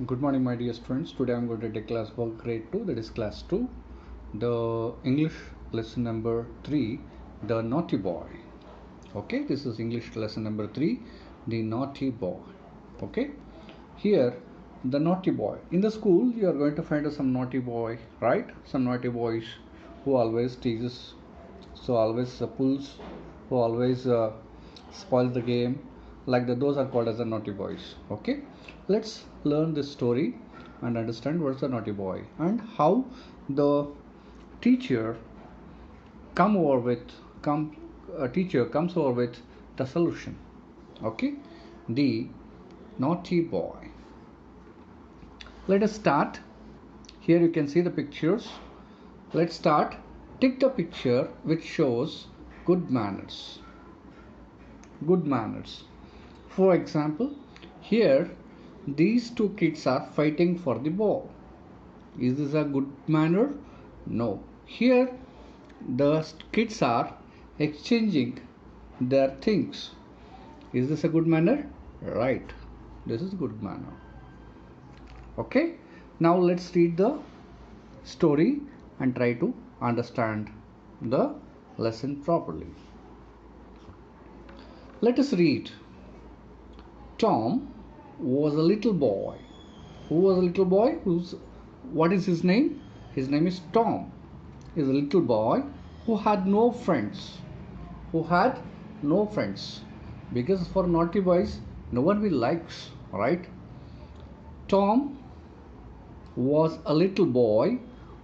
Good morning, my dear students. Today I'm going to take class work grade 2, that is class 2, the English lesson number 3, the naughty boy. Okay, this is English lesson number 3, the naughty boy. Okay, here the naughty boy. In the school, you are going to find some naughty boy, right? Some naughty boys who always teases, so always pulls, who always spoil the game, like those are called as the naughty boys. Okay, let's learn this story and understand what's the naughty boy and how the teacher teacher comes over with the solution. Okay, the naughty boy. Let us start. Here you can see the pictures. Let's start. Take the picture which shows good manners. Good manners. For example, here these two kids are fighting for the ball. Is this a good manner? No. Here the kids are exchanging their things. Is this a good manner? Right. This is good manner. Okay. Now let's read the story and try to understand the lesson properly. Let us read. Tom was a little boy. Who was a little boy? What is his name? His name is Tom. He is a little boy who had no friends. Who had no friends. Because for naughty boys, no one will likes, right? Tom was a little boy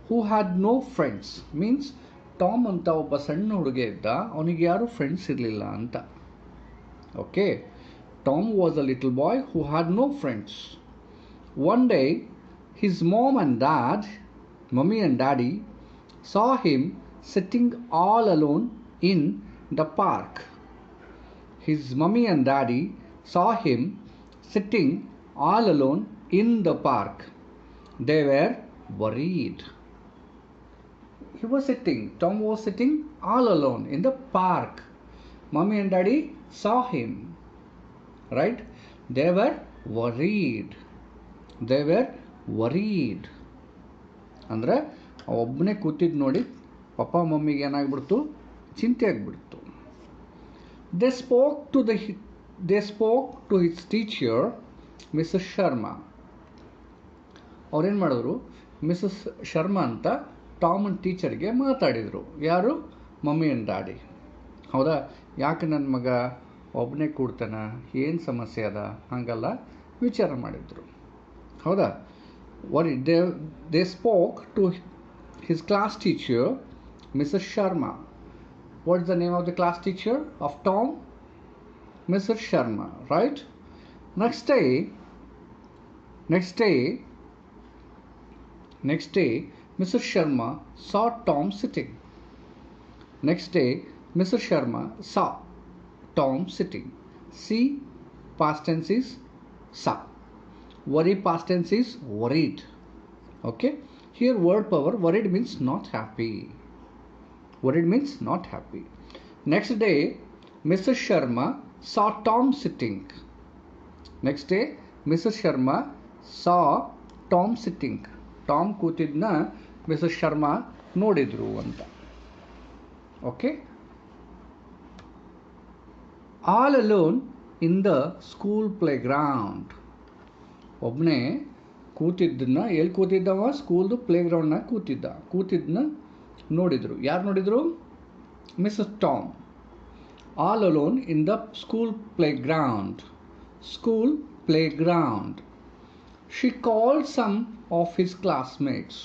who had no friends. Means Tom anta obba sanna huduge idda, avanige yaru friends irlilla anta. Okay. Tom was a little boy who had no friends. One day, his mummy and daddy, saw him sitting all alone in the park. His mummy and daddy saw him sitting all alone in the park. They were worried. Tom was sitting all alone in the park. Mummy and daddy saw him. Right? They were worried. They were worried. ಅಂದ್ರೆ ಒಬ್ಬನೇ ಕೂತಿದ್ದು ನೋಡಿ ಪಪ್ಪ ಮಮ್ಮಿಗೆ ಏನಾಗ್ಬಿಡ್ತು, ಚಿಂತೆ ಆಗ್ಬಿಡ್ತು. They spoke to his teacher, Mrs. Sharma. ಅವ್ರೇನು ಮಾಡಿದ್ರು, Mrs Sharma ಅಂತ ಟಾಮನ್ ಟೀಚರ್ಗೆ ಮಾತಾಡಿದರು. ಯಾರು? Mummy and daddy. ಹೌದಾ? ಯಾಕೆ ನನ್ನ ಮಗ ಒಬ್ಬನೇ ಕೂಡ್ತಾನ, ಏನು ಸಮಸ್ಯೆ ಅದ ಹಾಗೆಲ್ಲ ವಿಚಾರ ಮಾಡಿದರು. ಹೌದಾ? They spoke to his class teacher, Mrs. Sharma. What is the name of the class teacher of Tom? Mrs. Sharma, right? Next day, Mrs. Sharma saw Tom sitting. Next day, Mrs. Sharma saw Tom sitting. See, past tense is saw. Worry, past tense is worried. Okay. Here word power, worried means not happy. Worried means not happy. Next day, Mrs. Sharma saw Tom sitting. Next day, Mrs. Sharma saw Tom sitting. Tom ಕೂತಿದ್ನ Mrs. Sharma ನೋಡಿದ್ರು ಅಂತ. Okay. All alone in the school playground. ಒಬ್ಬನೇ ಕೂತಿದ್ದನ್ನ ಎಲ್ಲಿ ಕೂತಿದ್ದವ? ಸ್ಕೂಲ್ದು ಪ್ಲೇಗ್ರೌಂಡ್ನಾಗ ಕೂತಿದ್ದನ್ನ ನೋಡಿದರು. ಯಾರು ನೋಡಿದರು? Mrs Tom. All alone in the school playground. She called some of his classmates.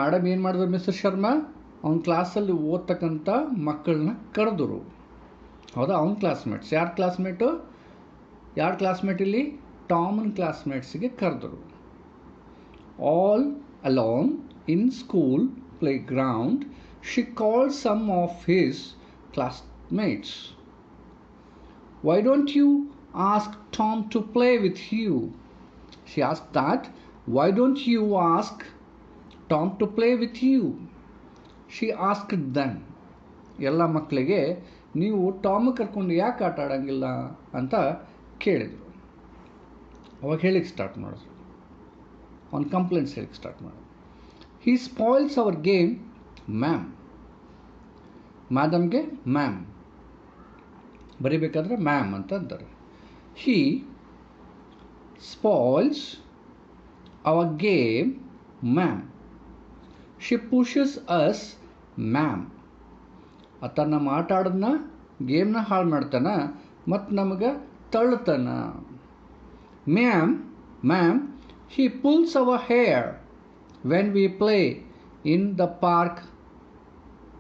Madam ಏನು ಮಾಡಿದ್ರು? Mrs Sharma ಅವನ ಕ್ಲಾಸಲ್ಲಿ ಓದ್ತಕ್ಕಂಥ ಮಕ್ಕಳನ್ನ ಕರೆದರು. ಹೌದಾ? ಅವನ ಕ್ಲಾಸ್ಮೇಟ್ಸ್. ಯಾರ ಕ್ಲಾಸ್ಮೇಟ್ ಇಲ್ಲಿ? ಟಾಮನ್ ಕ್ಲಾಸ್ಮೇಟ್ಸ್ಗೆ ಕರೆದರು. All alone in school playground she called some of his classmates. Why don't you ask Tom to play with you? She asked that. Why don't you ask Tom to play with you? She asked them. ಎಲ್ಲ ಮಕ್ಕಳಿಗೆ ನೀವು Tom ಕರ್ಕೊಂಡು ಯಾಕೆ ಆಟ ಆಡೋಂಗಿಲ್ಲ ಅಂತ ಕೇಳಿದರು. ಅವಾಗ ಹೇಳಿಕ್ಕೆ ಸ್ಟಾರ್ಟ್ ಮಾಡಿದ್ರು, ಅವ್ನು ಕಂಪ್ಲೇಂಟ್ಸ್ ಹೇಳಿಕ್ಕೆ ಸ್ಟಾರ್ಟ್ ಮಾಡಿದ್ರು. He spoils our game ma'am. ಮ್ಯಾಡಮ್ಗೆ ಮ್ಯಾಮ್ ಬರಿಬೇಕಾದ್ರೆ ಮ್ಯಾಮ್ ಅಂತ ಅಂತಾರೆ. He spoils our game ma'am. She pushes us ma'am. ಆತ ನಮ್ಮ ಆಟ ಆಡೋದನ್ನ ಗೇಮ್ನ ಹಾಳು ಮಾಡ್ತಾನ ಮತ್ತು ನಮಗೆ ತಳ್ತಾನ. Ma'am he pulls our hair when we play in the park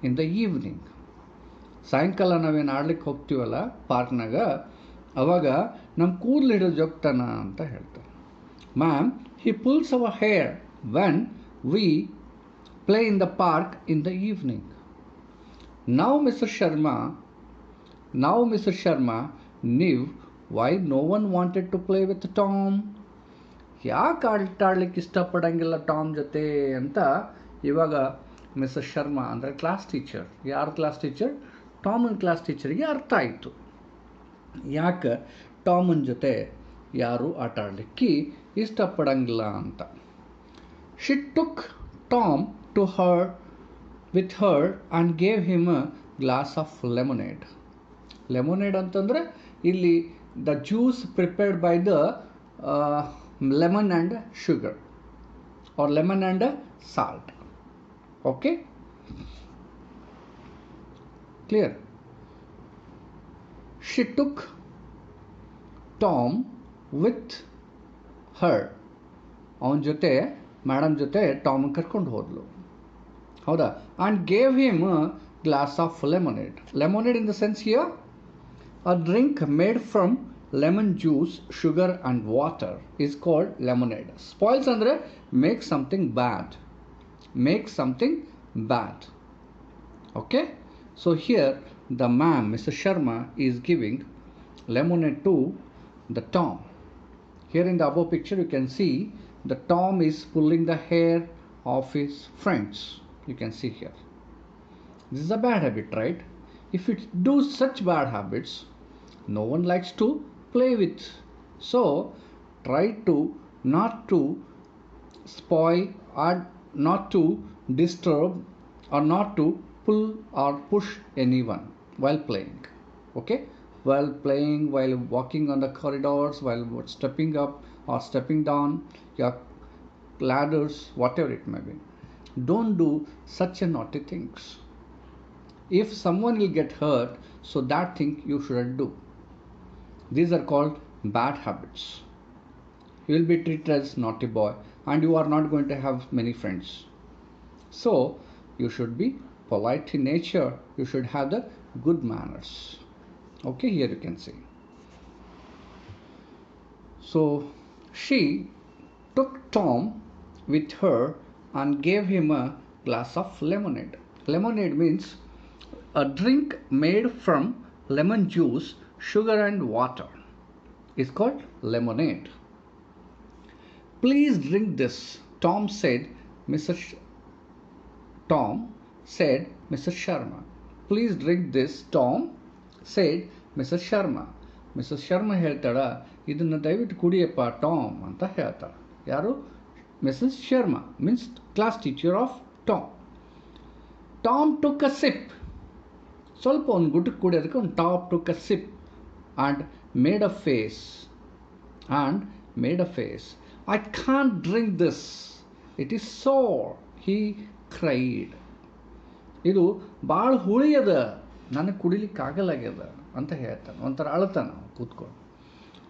in the evening. ಸಾಯಂಕಾಲ ನಾವೇನು ಆಡ್ಲಿಕ್ಕೆ ಹೋಗ್ತೀವಲ್ಲ ಪಾರ್ಕ್ನಾಗ, ಅವಾಗ ನಮ್ಮ ಕೂದಲು ಹಿಡಿದು ಜೋಗ್ತಾನ ಅಂತ ಹೇಳ್ತಾರೆ. Ma'am he pulls our hair when we play in the park in the evening. Now Mr. Sharma knew why no one wanted to play with Tom. ಯಾಕೆ ಆಡ್ಲಿಕ್ಕೆ ಇಷ್ಟಪಡಂಗಿಲ್ಲ ಟಾಮ್ ಜೊತೆ ಅಂತ ಇವಾಗ ಮಿಸ್ಟರ್ ಶರ್ಮಾ ಅಂದರೆ ಕ್ಲಾಸ್ ಟೀಚರ್, ಯಾರು ಕ್ಲಾಸ್ ಟೀಚರ್? ಟಾಮನ್ class ಟೀಚರಿಗೆ ಅರ್ಥ ಆಯಿತು ಯಾಕೆ ಟಾಮನ್ ಜೊತೆ ಯಾರು ಆಟ ಆಡಲಿಕ್ಕೆ ಇಷ್ಟಪಡಂಗಿಲ್ಲ ಅಂತ. She took Tom to her with her and gave him a glass of lemonade. Lemonade ಅಂತಂದರೆ ಇಲ್ಲಿ the juice prepared by the lemon and sugar or lemon and salt. Okay, clear? She took Tom with her. ಅವನ ಜೊತೆ madam ಜೊತೆ Tom ಕರ್ಕೊಂಡು ಹೋದ್ಲು, ಹೌದಾ? and gave him a glass of lemonade. Lemonade in the sense here, a drink made from lemon juice, sugar and water is called lemonade. Spoils andre make something bad. Okay, so here the ma'am, Mr. Sharma, is giving lemonade to the Tom. Here in the above picture you can see the Tom is pulling the hair of his friends. You can see here. This is a bad habit, right? If you do such bad habits, no one likes to play with. So try to not to spoil or not to disturb or not to pull or push anyone while playing. Okay, while playing, while walking on the corridors, while stepping up or stepping down your ladders, whatever it may be, don't do such a naughty things. If someone will get hurt, so that thing you shouldn't do. These are called bad habits. You will be treated as naughty boy and you are not going to have many friends. So you should be polite in nature. You should have the good manners. Okay, here you can see. So she took Tom with her and gave him a glass of lemonade. Lemonade means a drink made from lemon juice, sugar and water is called lemonade. Please drink this, Tom said Mr. Sharma. Please drink this, Tom said Mr. Sharma. Mrs. Sharma ಹೇಳ್ತಾಳ, ಇದನ್ನು ದಯವಿಟ್ಟು ಕುಡಿಯಪ್ಪ Tom ಅಂತ ಹೇಳ್ತಾಳೆ. ಯಾರು? Mrs. Sharma means class teacher of Tom. Tom took a sip. ಸ್ವಲ್ಪ ಒಂದು ಗುಟ್ಟಕ್ಕೆ ಕುಡಿಯೋದಕ್ಕೆ ಒಂದು top took a sip and made a face. I can't drink this. It is sour. He cried. ಇದು ಭಾಳ ಹುಳಿ ಅದ, ನನಗೆ ಕುಡಿಲಿಕ್ಕೆ ಆಗಲಾಗ್ಯದ ಅಂತ ಹೇಳ್ತಾನೆ. ಒಂಥರ ಅಳ್ತಾನೆ ಕೂತ್ಕೊಂಡು.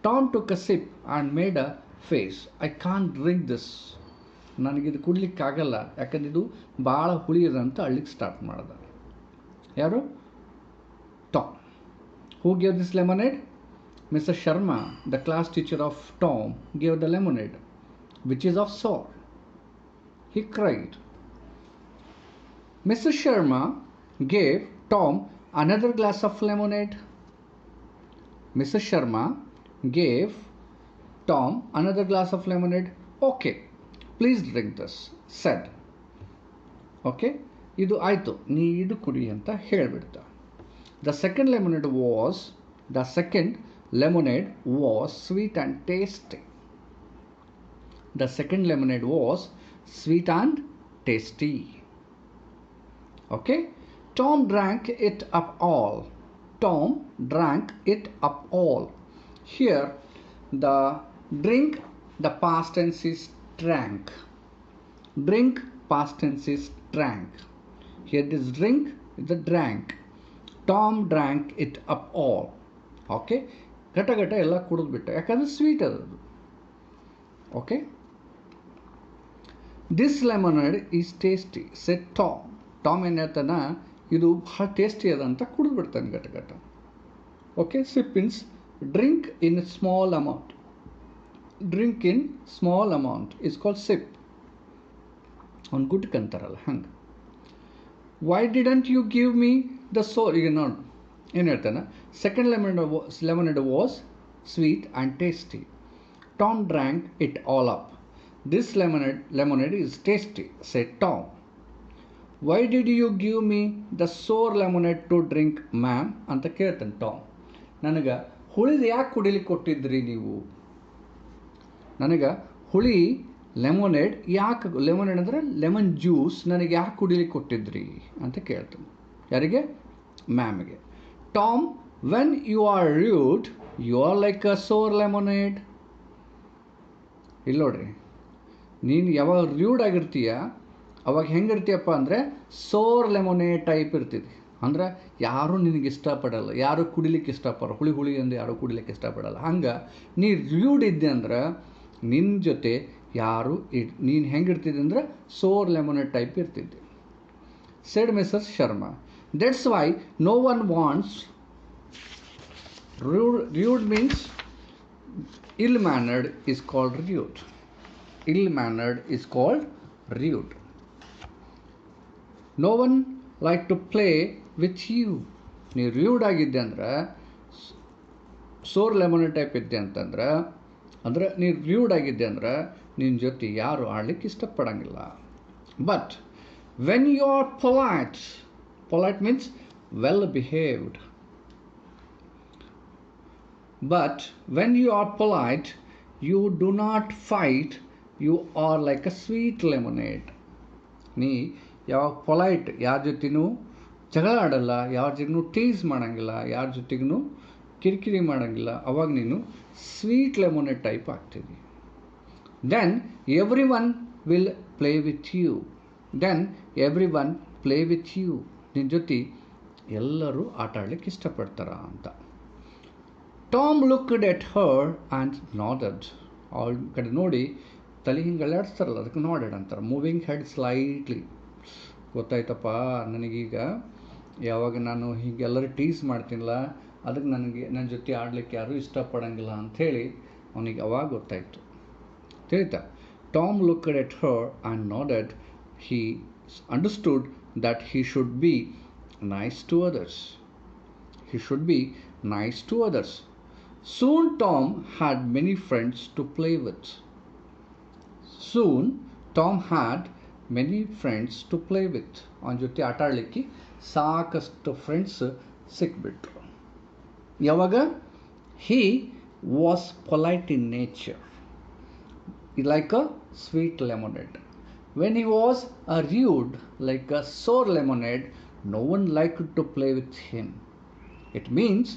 Tom took a sip and made a face. I can't drink this. ನನಗಿದು ಕುಡ್ಲಿಕ್ಕೆ ಆಗಲ್ಲ, ಯಾಕಂದ್ರೆ ಇದು ಭಾಳ ಹುಳಿಯದ ಅಂತ ಅಳ್ಳಿಕ್ಕೆ ಸ್ಟಾರ್ಟ್ ಮಾಡ್ದ. ಯಾರು? Tom. Who gave this lemonade? Mr. Sharma, the class teacher of Tom, gave the lemonade, which is of sour. He cried. Mr. Sharma gave Tom another glass of lemonade. Mr. Sharma gave Tom another glass of lemonade. Okay, please drink this, said. Okay, ಇದು ಆಯಿತು, ನೀ ಇದು ಕುಡಿ ಅಂತ ಹೇಳಿಬಿಡ್ತ. The second lemonade was sweet and tasty. The second lemonade was sweet and tasty. Okay. Tom drank it up all. Tom drank it up all. Here, the drink, the past tense is drank. Drink, past tense is drank. Here this drink is the drank. Tom drank it up all. Okay. ಘಟ ಘಟ ಎಲ್ಲ ಕುಡಿದ್ಬಿಟ್ಟು ಯಾಕಂದ್ರೆ sweet ಅದು. Okay. This lemonade is tasty set Tom. Tom ಏನು ಹೇಳ್ತಾನ, ಇದು ಬಹಳ tasty ಅದ ಅಂತ ಕುಡಿದ್ಬಿಡ್ತಾನೆ ಘಟ ಘಟ. Okay. Sip is drink in small amount. Drink in small amount is called sip. ಅವ್ನು ಗುಟ್ಕಂತಾರಲ್ಲ ಹಂಗೆ. Why didn't you give me the sour. ಈಗ ನೋಡಿ ಏನು ಹೇಳ್ತಾನೆ, second lemonade was sweet and tasty. Tom drank it all up. This lemonade is tasty, said Tom. Why did you give me the sour lemonade to drink, ma'am? ಅಂತ ಕೇಳ್ತಾನೆ Tom. ನನಗೆ ಹುಳಿದು ಯಾಕೆ ಕುಡಿಲಿಕ್ಕೆ ಕೊಟ್ಟಿದ್ರಿ ನೀವು? ನನಗೆ ಹುಳಿ ಲೆಮೊನೇಡ್ ಯಾಕೆ, ಲೆಮೊನೇಡ್ ಅಂದರೆ ಲೆಮನ್ ಜ್ಯೂಸ್ ನನಗೆ ಯಾಕೆ ಕುಡಿಲಿಕ್ಕೆ ಕೊಟ್ಟಿದ್ರಿ ಅಂತ ಕೇಳ್ತಾನೆ. ಯಾರಿಗೆ? ಮ್ಯಾಮ್ಗೆ. Tom, when you are rude, you are like a sour lemonade. ಇಲ್ಲಿ ನೋಡ್ರಿ, ನೀನು ಯಾವಾಗ ರ್ಯೂಡ್ ಆಗಿರ್ತೀಯ ಅವಾಗ ಹೆಂಗಿರ್ತೀಯಪ್ಪ ಅಂದರೆ ಸೋರ್ ಲೆಮೊನೇಡ್ ಟೈಪ್ ಇರ್ತಿದ್ವಿ. ಅಂದ್ರೆ ಯಾರೂ ನಿನಗೆ ಇಷ್ಟಪಡಲ್ಲ, ಯಾರು ಕುಡಿಲಿಕ್ಕೆ ಇಷ್ಟಪಡಲ್ಲ, ಹುಳಿ ಹುಳಿ ಎಂದು ಯಾರೂ ಕುಡಿಲಿಕ್ಕೆ ಇಷ್ಟಪಡಲ್ಲ. ಹಂಗೆ ನೀ ರ್ಯೂಡ್ ಇದ್ದೆ ಅಂದ್ರೆ ನಿನ್ನ ಜೊತೆ ಯಾರು ನೀನು ಹೆಂಗಿರ್ತಿದ್ದೆ ಅಂದ್ರೆ ಸೋರ್ ಲೆಮೊನೇಡ್ ಟೈಪ್ ಇರ್ತಿದ್ದೆ. Shed Mrs Sharma. That's why no one wants. Rude means ill-mannered is called rude. Ill-mannered is called rude. No one like to play with you. ನೀ rude ಆಗಿದ್ದೆ ಅಂದ್ರೆ ಸೋರ್ ಲೆಮೊನೇಡ್ ಟೈಪ್ ಇದ್ದೆ ಅಂತಂದ್ರೆ ಅಂದರೆ ನೀ rude ಆಗಿದ್ದೆ ಅಂದ್ರೆ ನಿನ್ನ ಜೊತೆ ಯಾರು ಆಡ್ಲಿಕ್ಕೆ ಇಷ್ಟಪಡಂಗಿಲ್ಲ. But when you are polite, polite means well behaved. But when you are polite, you do not fight. You are like a sweet lemonade. ನೀ ಯಾವಾಗ ಪೊಲೈಟ್, ಯಾರ ಜೊತೆನೂ ಜಗಳ ಆಡಲ್ಲ, ಯಾರ ಜೊತೆನೂ ಟೀಸ್ ಮಾಡೋಂಗಿಲ್ಲ, ಯಾರ ಜೊತೆಗೂ ಕಿರಿಕಿರಿ ಮಾಡೋಂಗಿಲ್ಲ, ಅವಾಗ ನೀನು ಸ್ವೀಟ್ ಲೆಮೊನೇಡ್ ಟೈಪ್ ಆಗ್ತೀವಿ. Then everyone will play with you. Then everyone play with you. ನಿನ್ನ ಜೊತೆ ಎಲ್ಲರೂ ಆಟ ಆಡ್ಲಿಕ್ಕೆ ಇಷ್ಟಪಡ್ತಾರ ಅಂತ. Tom looked at her and nodded. ಅವಳ ಕಡೆ ನೋಡಿ ತಲೆ ಹಿಂಗೆ ಅಲ್ಲಾಡಿಸ್ತಾರಲ್ಲ ಅದಕ್ಕೆ ನಾಡೆಡ್ ಅಂತಾರೆ. Moving head slightly. ಗೊತ್ತಾಯ್ತಪ್ಪ, ನನಗೀಗ ಯಾವಾಗ ನಾನು ಹೀಗೆ ಎಲ್ಲರೂ ಟೀಸ್ ಮಾಡ್ತೀನಲ್ಲ ಅದಕ್ಕೆ ನನ್ನ ಜೊತೆ ಆಡ್ಲಿಕ್ಕೆ ಯಾರೂ ಇಷ್ಟಪಡಂಗಿಲ್ಲ ಅಂಥೇಳಿ ಅವನಿಗೆ ಅವಾಗ ಗೊತ್ತಾಯಿತು. ತಿಳಿತಾ? Tom looked at her and nodded. He understood that he should be nice to others. He should be nice to others. Soon Tom had many friends to play with. Soon Tom had many friends to play with. ಅವನ ಜೊತೆ ಆಟ ಆಡಲಿಕ್ಕೆ ಸಾಕಷ್ಟು friends ಸಿಕ್ಬಿಟ್ರು. ಯಾವಾಗ? He was polite in nature, like a sweet lemonade. When he was a rude, like a sour lemonade, no one liked to play with him. It means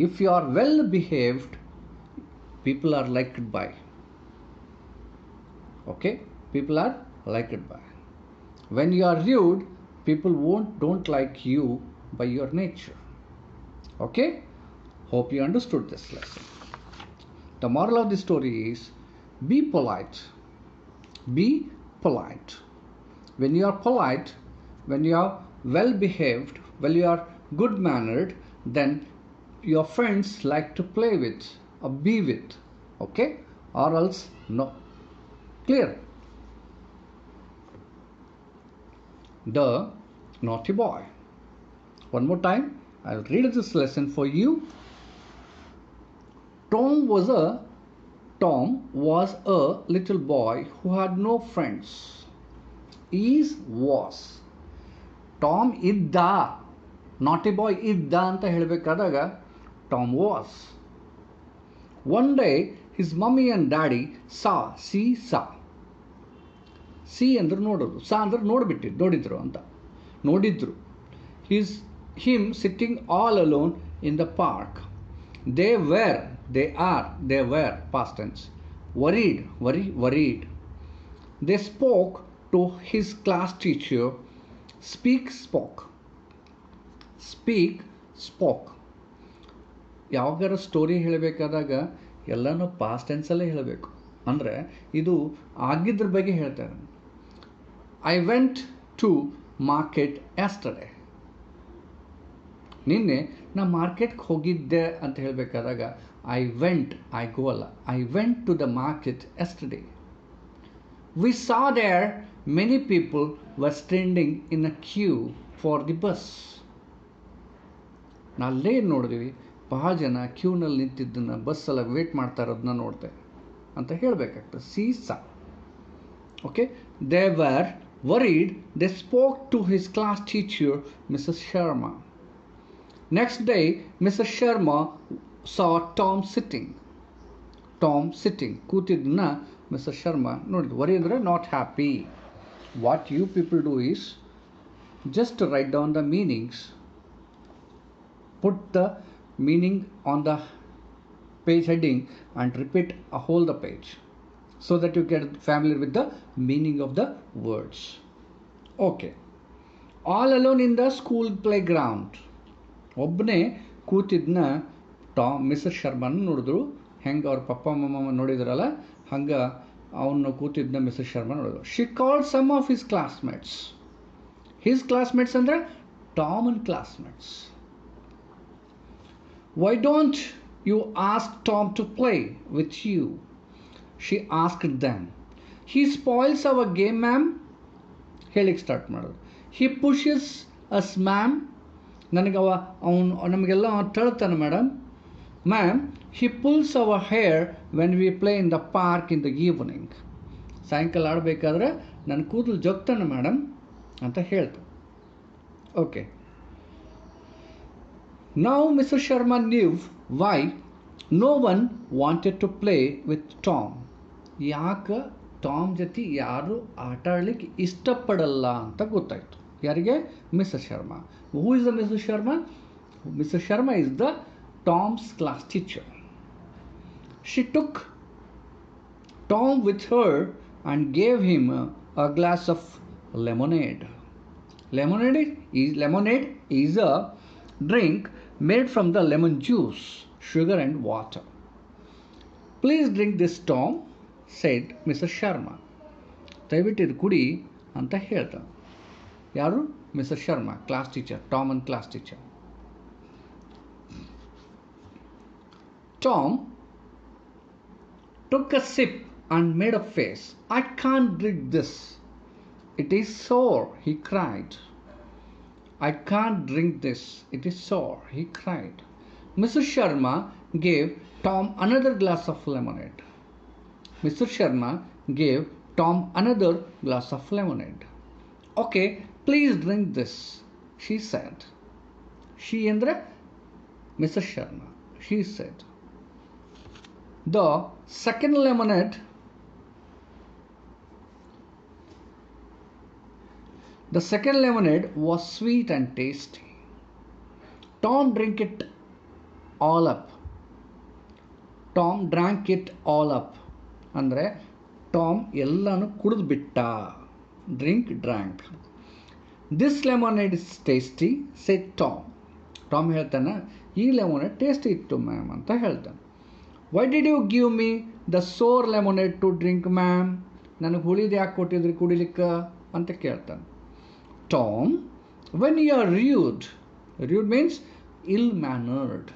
if you are well behaved, people are liked by. Okay? People are liked by. When you are rude, people don't like you by your nature. Okay? Hope you understood this lesson. The moral of the story is be polite. Be polite. When you are polite, when you are well behaved, when you are good mannered, then your friends like to play with or be with. Okay? Or else no. Clear? The naughty boy. One more time, I'll read this lesson for you. Tom was a little boy who had no friends. Was. Tom ಇದ್ದ. ನಾಟಿ ಬಾಯ್ ಇದ್ದ ಅಂತ ಹೇಳಬೇಕಾದಾಗ Tom was. One day his mummy and daddy saw, saw. C ಅಂದ್ರೆ ನೋಡೋದು, ಸಾ ಅಂದ್ರೆ ನೋಡಿದ್ರು ಅಂತ, ನೋಡಿದ್ರು. Him sitting all alone in the park. They were past tense. Worried. They spoke to his class teacher. Spoke. ಯಾವಾಗಾರ ಸ್ಟೋರಿ ಹೇಳಬೇಕಾದಾಗ ಎಲ್ಲನೂ past ಟೆನ್ಸಲ್ಲೇ ಹೇಳಬೇಕು. ಅಂದರೆ ಇದು ಆಗಿದ್ರ ಬಗ್ಗೆ ಹೇಳ್ತಾರೆ. I went to market yesterday. ನಿನ್ನೆ ನಾ ಮಾರ್ಕೆಟ್ಗೆ ಹೋಗಿದ್ದೆ ಅಂತ ಹೇಳಬೇಕಾದಾಗ I went to the market yesterday. We saw there many people were standing in a queue for the bus. ನಾಲ್ಲೇ ನೋಡಿದ್ವಿ, ಬಹಳ ಜನ ಕ್ಯೂನಲ್ಲಿ ನಿಂತಿದ್ದನ್ನು, ಬಸ್ಸೆಲ್ಲ ವೇಟ್ ಮಾಡ್ತಾ ಇರೋದನ್ನ ನೋಡಿದೆ ಅಂತ ಹೇಳಬೇಕಾಗ್ತದೆ. ಸಾ. Okay. They were worried. They spoke to his class teacher, Mrs. Sharma. Next day, Mrs. Sharma saw Tom sitting. ಕೂತಿದ್ದನ್ನ Mrs. Sharma ನೋಡಿದ್ರು. worry ಅಂದರೆ not happy. What you people do is just to write down the meanings. Put the meaning on the page heading and repeat whole the page, so that you get familiar with the meaning of the words. Okay. All alone in the school playground. ಒಬ್ಬನೇ ಕೂತಿದ್ನ Mrs Sharman ನೋಡಿದ್ರು. ಹೆಂಗೆ ಅವ್ರ ಪಪ್ಪ ಮಮ್ಮ ನೋಡಿದ್ರಲ್ಲ ಹಂಗೆ ಅವನು ಕೂತಿದ್ನ Mrs Sharma ನೋಡಿದ್ರು. She called some of his classmates ಅಂದರೆ ಟಾಮನ್ classmates. Why don't you ask Tom to play with you? She asked them. He spoils our game ma'am. ಹೇಳಿಕ್ಕೆ ಸ್ಟಾರ್ಟ್ ಮಾಡೋದು. He pushes us ma'am. ನಮಗೆಲ್ಲ ತಳ್ತಾನೆ madam. Ma'am, he pulls our hair when we play in the park in the evening. ಸಾಯಂಕಾಲ ಆಡಬೇಕಾದ್ರೆ ನನ್ನ ಕೂದಲು ಜಗ್ತಾನೆ madam ಅಂತ ಹೇಳ್ತಾನೆ. Okay. Now Mrs Sharma knew why no one wanted to play with Tom. ಯಾಕೆ ಟಾಮ್ ಜೊತೆ ಯಾರು ಆಟ ಆಡಲಿಕ್ಕೆ ಇಷ್ಟಪಡಲ್ಲ ಅಂತ ಗೊತ್ತಾಯಿತು. ಯಾರಿಗೆ? Mrs Sharma. Who is the Mrs Sharma? Mrs Sharma is the Tom's class teacher. She took Tom with her and gave him a glass of lemonade. Lemonade is a drink made from the lemon juice, sugar and water. Please drink this, Tom, said Mrs. Sharma. ದಯವಿಟ್ಟು ಇದು ಕುಡಿ ಅಂತ ಹೇಳ್ತಾನೆ. ಯಾರು? Mrs Sharma, class teacher, ಟಾಮನ್ class teacher. Tom took a sip and made a face. I can't drink this. It is sour, he cried. I can't drink this. It is sour, he cried. Mrs. Sharma gave Tom another glass of lemonade. Mrs. Sharma gave Tom another glass of lemonade. Okay, please drink this, she said. She andre Mrs. Sharma. She said. The second lemonade was sweet and tasty. Tom drank it all up. ಅಂದರೆ Tom ಎಲ್ಲನೂ ಕುಡಿದು ಬಿಟ್ಟ. drank. This lemonade is tasty, said Tom. Tom ಹೇಳ್ತಾನೆ, ಈ lemonade tasty ಇತ್ತು ma'am ಅಂತ ಹೇಳ್ತಾನೆ. Why did you give me the sour lemonade to drink, ma'am? ನನಗೆ ಹುಳಿದು ಯಾಕೆ ಕೊಟ್ಟಿದ್ರಿ ಕುಡಿಲಿಕ್ಕೆ ಅಂತ ಕೇಳ್ತಾನೆ. Tom, when you are rude means ill-mannered.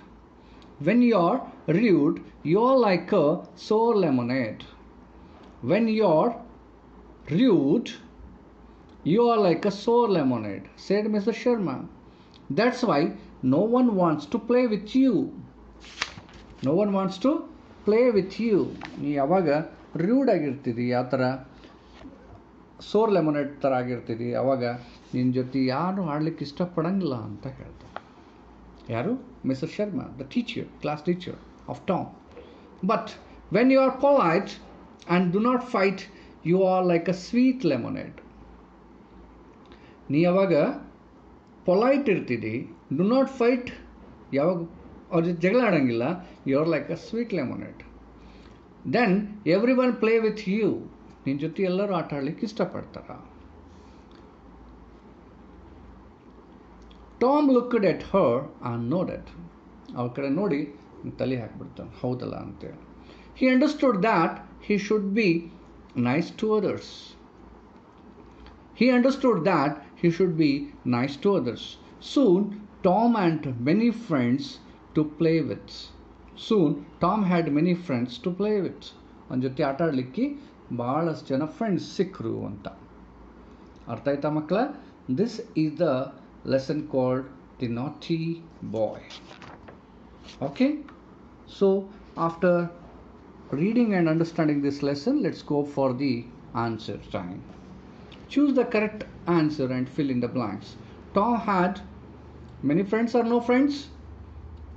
When you are rude, you are like a sour lemonade. When you are rude, you are like a sour lemonade, said Mrs. Sharma. That's why no one wants to play with you. No one wants to play with you. ನೀ ಯಾವಾಗ rude ಆಗಿರ್ತೀರಿ, ಆ ಥರ ಸೋರ್ lemonade ಥರ ಆಗಿರ್ತೀರಿ, ಅವಾಗ ನಿನ್ನ ಜೊತೆ ಯಾರು ಆಡ್ಲಿಕ್ಕೆ ಇಷ್ಟಪಡಂಗಿಲ್ಲ ಅಂತ ಹೇಳ್ತಾರೆ. ಯಾರು? Mrs Sharma, the teacher, class teacher of Tom. But When you are polite and do not fight, you are like a sweet lemonade. ನೀ ಯಾವಾಗ ಪೊಲೈಟ್ ಇರ್ತೀರಿ, ಡು ನಾಟ್ ಫೈಟ್, ಯಾವಾಗ ಅವ್ರ ಜೊತೆ ಜಗಳ ಆಡೋಂಗಿಲ್ಲ, you are like a sweet lemonade. Then everyone play with you, ನಿನ್ನ ಜೊತೆ ಎಲ್ಲರೂ ಆಟ ಆಡ್ಲಿಕ್ಕೆ ಇಷ್ಟಪಡ್ತಾರ. Tom looked at her and nodded, ಅವ್ರ ಕಡೆ ನೋಡಿ ತಲೆ ಹಾಕ್ಬಿಡ್ತಾನೆ, ಹೌದಲ್ಲ ಅಂತೇಳಿ. He understood that he should be nice to others. He understood that he should be nice to others. Soon, Tom had many friends to play with. Soon, Tom had many friends to play with. ಅವನ ಜೊತೆ ಆಟ ಆಡಲಿಕ್ಕೆ ಭಾಳಷ್ಟು ಜನ friends ಸಿಕ್ಕರು ಅಂತ. ಅರ್ಥ ಆಯ್ತಾ ಮಕ್ಕಳ? This is the lesson called the ನಾಟಿ ಬಾಯ್. Okay? So, after reading and understanding this lesson, let's go for the answer time. Choose the correct answer and fill in the blanks. Tom had many friends or no friends?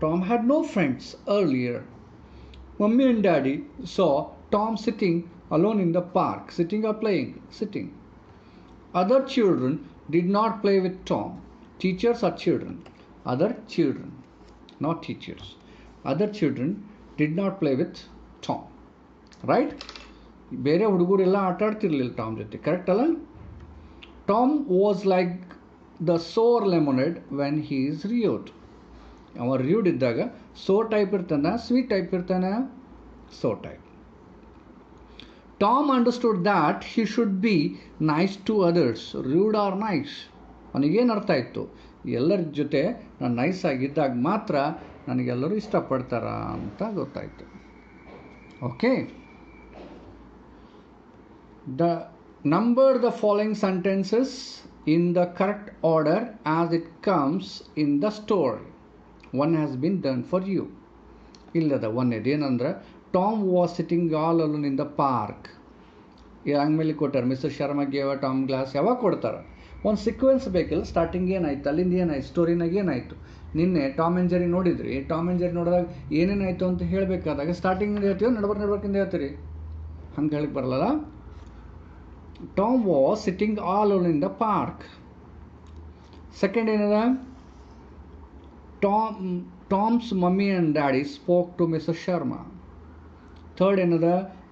Tom had no friends earlier. Mummy and Daddy saw Tom sitting alone in the park. Sitting or playing? Sitting. Other children did not play with Tom. Teachers or children? Other children, not teachers. Other children did not play with Tom. Right? ಬೇರೆ ಹುಡುಗರೆಲ್ಲ ಆಟ ಆಡ್ತಿರ್ಲಿಲ್ಲ ಟಾಮ್ ಜೊತೆ, correct ಅಲ್ಲ? Tom was like the sour lemonade when he is rude. ಅವ rude ಇದ್ದಾಗ sour type ಇರ್ತಾನೆ, ಸ್ವೀಟ್ ಟೈಪ್ ಇರ್ತಾನೆ, sour type. Tom understood that he should be nice to others. Rude are nice, ಅವನಿಗೇನು ಅರ್ಥ ಆಯಿತು? ಎಲ್ಲರ ಜೊತೆ ನಾನು ನೈಸ್ ಆಗಿದ್ದಾಗ ಮಾತ್ರ ನನಗೆಲ್ಲರೂ ಇಷ್ಟಪಡ್ತಾರ ಅಂತ ಗೊತ್ತಾಯಿತು. Okay, number the following sentences in the correct order as it comes in the story. One has been done for you. ಇಲ್ಲದ ಒಂದೇದು ಏನಂದ್ರೆ, Tom was sitting all alone in the park. ಹಂಗಮೇಲೆ ಕೊಟ್ಟಾರೆ, Mr Sharma gave a Tom glass. ಯಾವಾಗ ಕೊಡ್ತಾರೆ? ಒಂದು sequence ಬೇಕಿಲ್ಲ. Starting ಏನಾಯ್ತು, ಅಲ್ಲಿಂದ ಏನಾಯ್ತು, ಸ್ಟೋರಿನಾಗ ಏನಾಯಿತು. ನಿನ್ನೆ ಟಾಮ್ ಆ್ಯಂಡ್ ಜೆರಿ ನೋಡಿದ್ರಿ. ಟಾಮ್ ಆ್ಯಂಡ್ ಜೆರಿ ನೋಡಿದಾಗ ಏನೇನಾಯಿತು ಅಂತ ಹೇಳಬೇಕಾದಾಗ ಸ್ಟಾರ್ಟಿಂಗಿಂದ ಹೇಳ್ತೀವಿ, ನಡ್ಬರ್ಕಿಂದ ಹೇಳ್ತೀರಿ, ಹಂಗೆ ಹೇಳಕ್ಕೆ ಬರಲ್ಲ. Tom was sitting all alone in the park. Second ಏನದ, Tom's mummy and daddy spoke to Mr. Sharma. Third ಏನದ,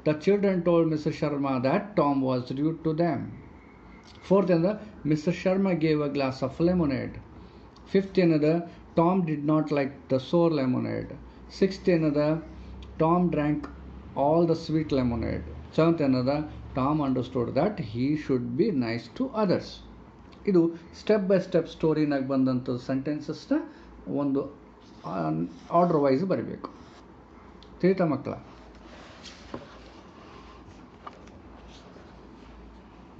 the children told Mr. Sharma that Tom was rude to them. Fourth ಏನದ, Mr. Sharma gave a glass of lemonade. Fifth ಏನದ, Tom did not like the sour lemonade. Sixth ಏನದ, Tom drank all the sweet lemonade. Seventh ಏನದ, Tom understood that he should be nice to others. ಇದು step by step ಸ್ಟೋರಿನಾಗ ಬಂದಂಥ ಸೆಂಟೆನ್ಸಸ್ನ ಒಂದು order wise ಬರೀಬೇಕು. ತಿಳಿತಾ ಮಕ್ಕಳ?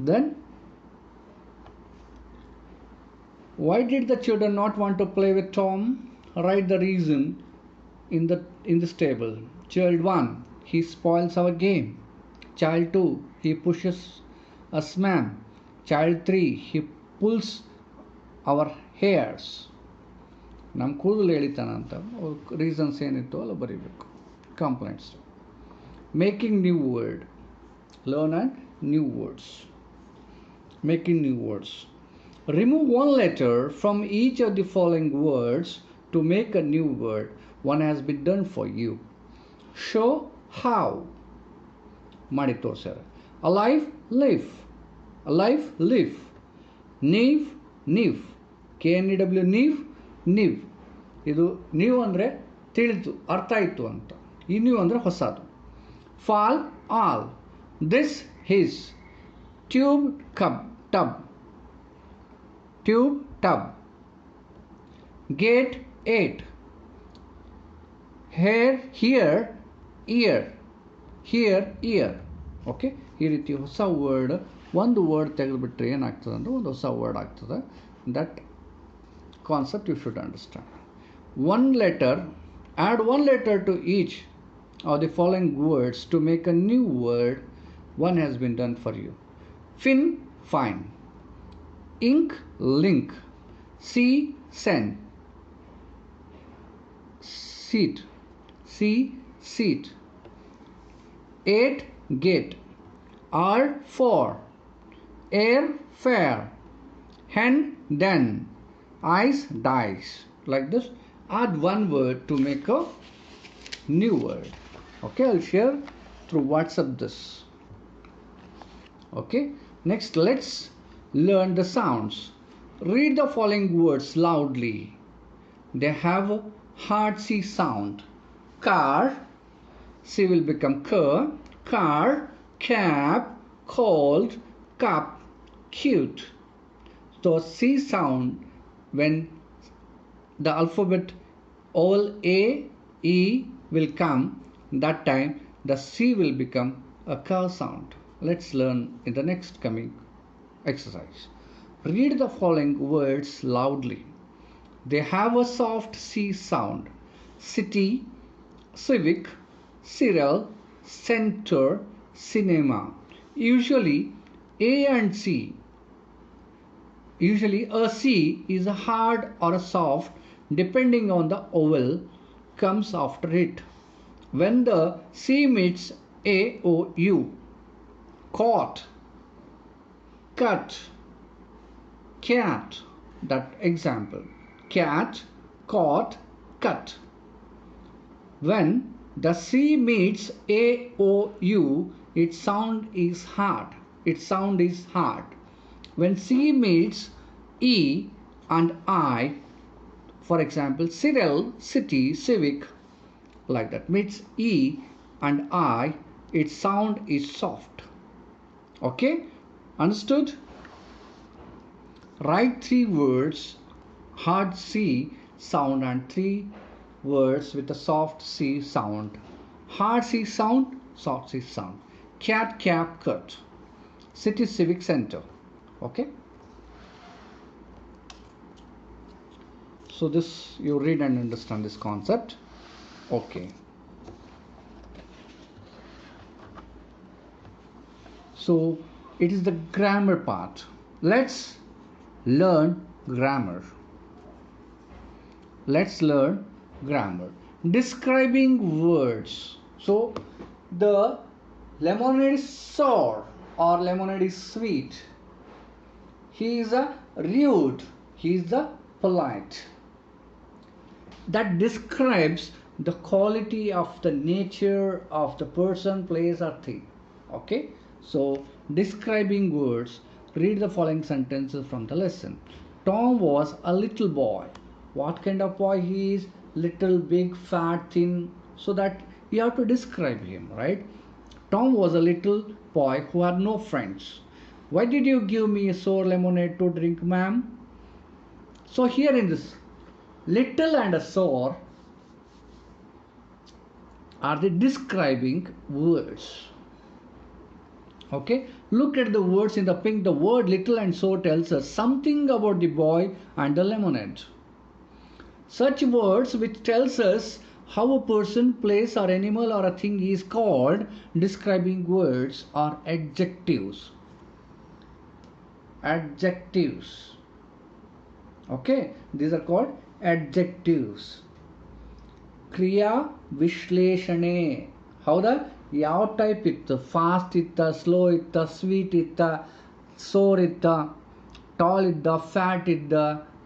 Then why did the children not want to play with Tom? Write the reason in this table. Child 1, he spoils our game. Child 2, he pushes us ma'am. Child 3, he pulls our hairs. ನಮ್ಮ ಕೂದಲು ಎಳಿತಾನಂತ reasons ಏನಿತ್ತು ಅಲ್ಲ ಬರೀಬೇಕು. Complaints. Making new word. Learn and new words. Making new words. Remove one letter from each of the following words to make a new word. One has been done for you. Show how. ಮಾಡಿ ತೋರಿಸ್ಯಾರ. Alive, live. Alive, live. Neve, niv. KNEW, niv, niv. ಇದು ನೀವು ಅಂದರೆ ತಿಳಿತು, ಅರ್ಥ ಆಯಿತು ಅಂತ. ಈ ನೀವು ಅಂದರೆ ಹೊಸದು. Fall, all. This, his. Tube, tub. Tube, tub. Gate, 8. Hair, here, ear. Here, ear. Okay, ಈ ರೀತಿ ಹೊಸ ವರ್ಡ್, ಒಂದು ವರ್ಡ್ ತೆಗೆದುಬಿಟ್ರೆ ಏನಾಗ್ತದೆ ಅಂದರೆ ಒಂದು ಹೊಸ ವರ್ಡ್ ಆಗ್ತದೆ. That concept you should understand. One letter, add one letter to each of the following words to make a new word. One has been done for you. Fin, fine. Ink, link. See, send. Seat, see, seat. ate, get, are, for, air, fair, hen, den, ice, dice. Like this, add one word to make a new word. Okay, I'll share through WhatsApp this. Okay, next let's learn the sounds. Read the following words loudly. They have a hard C sound. Car, C will become car, car, cap, cold, cup, cute. So C sound, when the alphabet all A, E will come, that time the C will become a car sound. Let's learn in the next coming exercise. Read the following words loudly. They have a soft C sound. City, civic, cereal, center, cinema. Usually A and C. Usually a C is a hard or a soft depending on the vowel comes after it. When the C meets A, O, U, caught, cut, cat, that example, cat, caught, cut. When the C meets A, O, U, its sound is hard. Its sound is hard. When C meets E and I, for example, cereal, city, civic, like that, meets E and I, its sound is soft. Okay, understood? Write 3 words, hard C sound, and 3 words with a soft C sound. Hard C sound, soft C sound. Cat, cap, cut. City, civic, center. Okay. So this you read and understand this concept. Okay. So it is the grammar part. Let's learn grammar. Let's learn grammar. Describing words. So the lemonade is sour or lemonade is sweet. He is a rude. He is the polite. That describes the quality of the nature of the person, place or thing. Okay. So describing words. Read the following sentences from the lesson. Tom was a little boy. What kind of boy he is? Little, big, fat, thin. So that you have to describe him, right? Tom was a little boy who had no friends. Why did you give me a sour lemonade to drink, ma'am? So here in this, little and a sour are the describing words. Okay, look at the words in the pink. The word little and sour tells us something about the boy and the lemonade. Such words which tells us how a person, place or animal or a thing is called describing words are adjectives. Adjectives. Okay, these are called adjectives. Kriya Vishleshane. How the ಯಾವ type ಇತ್ತು, fast ಇತ್ತ, slow ಇತ್ತ, sweet ಇತ್ತ, ಸೋರ್ ಇತ್ತ, tall ಇದ್ದ, fat ಇದ್ದ,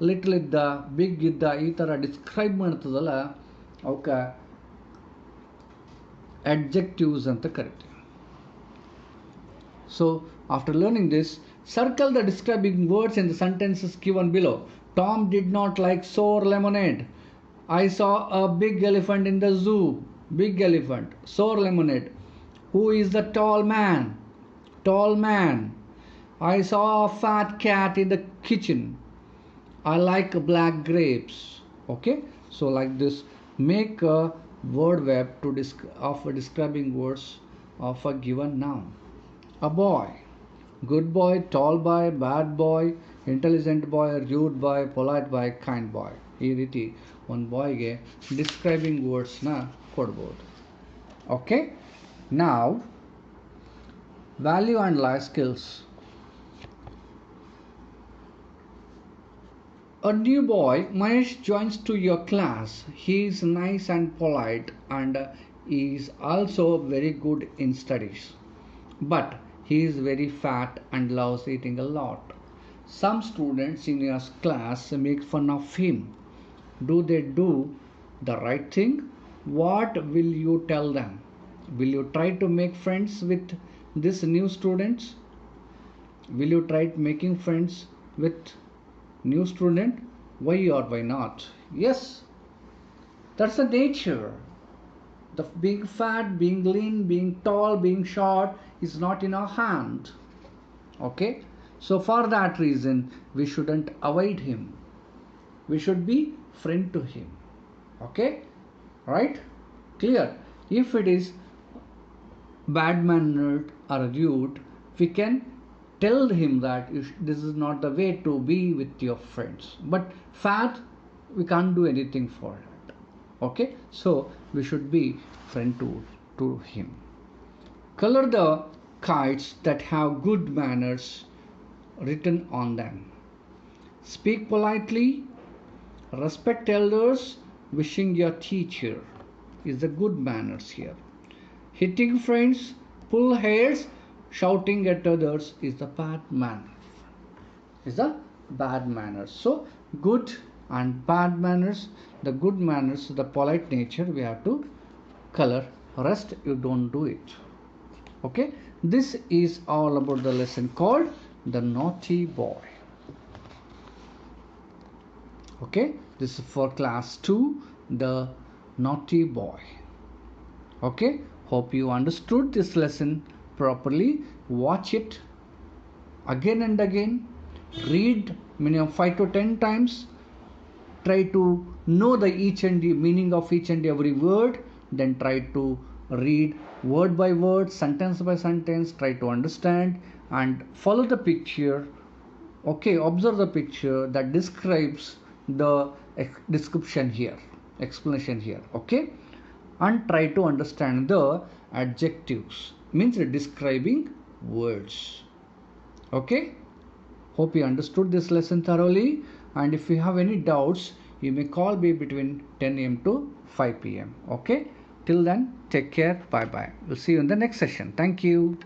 little ಇದ್ದ, big ಇದ್ದ, ಈ ಥರ ಡಿಸ್ಕ್ರೈಬ್ ಮಾಡ್ತದಲ್ಲ ಅವಕ್ಕೆ adjectives ಅಂತ ಕರಿತೀವಿ. So after learning this, circle the describing words in the sentences given below. Tom did not like sour lemonade. I saw a big elephant in the zoo. Big elephant. Sour lemonade. Who is the tall man? Tall man. I saw a fat cat in the kitchen. I like black grapes. Okay. So like this, make a word web to of describing words of a given noun. A boy. Good boy, tall boy, bad boy, intelligent boy, rude boy, polite boy, kind boy. ಈ ರೀತಿ ಒಂದು ಬಾಯ್ಗೆ describing ವರ್ಡ್ಸ್ನ ಕೊಡ್ಬೋದು. Okay, ನಾವ್ value and life skills. A new boy, Mahesh, joins to your class. He is nice and polite and is also very good in studies, but he is very fat and loves eating a lot. Some students in your class make fun of him. Do they do the right thing? What will you tell them? Will you try to make friends with these new students? Will you try making friends with new student? Why or why not? Yes, that's the nature. The being fat, being lean, being tall, being short is not in our hand. Okay, so for that reason we shouldn't avoid him. We should be friend to him. Okay, right? Clear? If it is bad mannered or rude, we can tell him that this is not the way to be with your friends. But fat, we can't do anything for it. Okay, so we should be friend to him. Color the kites that have good manners written on them. Speak politely, respect elders, wishing your teacher is the good manners here. Hitting friends, pull hairs, shouting at others is the bad manner. Is the bad manners. So good and bad manners. The good manners, the polite nature, we have to color. Rest you don't do it. Okay. This is all about the lesson called the naughty boy. Okay. This is for class 2, the naughty boy. Okay, hope you understood this lesson properly. Watch it again and again. Read minimum 5 to 10 times. Try to know the meaning of each and every word. Then try to read word by word, sentence by sentence. Try to understand and follow the picture. Okay, observe the picture that describes the description here, explanation here. Okay, and try to understand the adjectives, means describing words. Okay, hope you understood this lesson thoroughly, and if you have any doubts you may call me between 10 a.m. to 5 p.m. Okay, till then take care, bye bye. We'll see you in the next session. Thank you.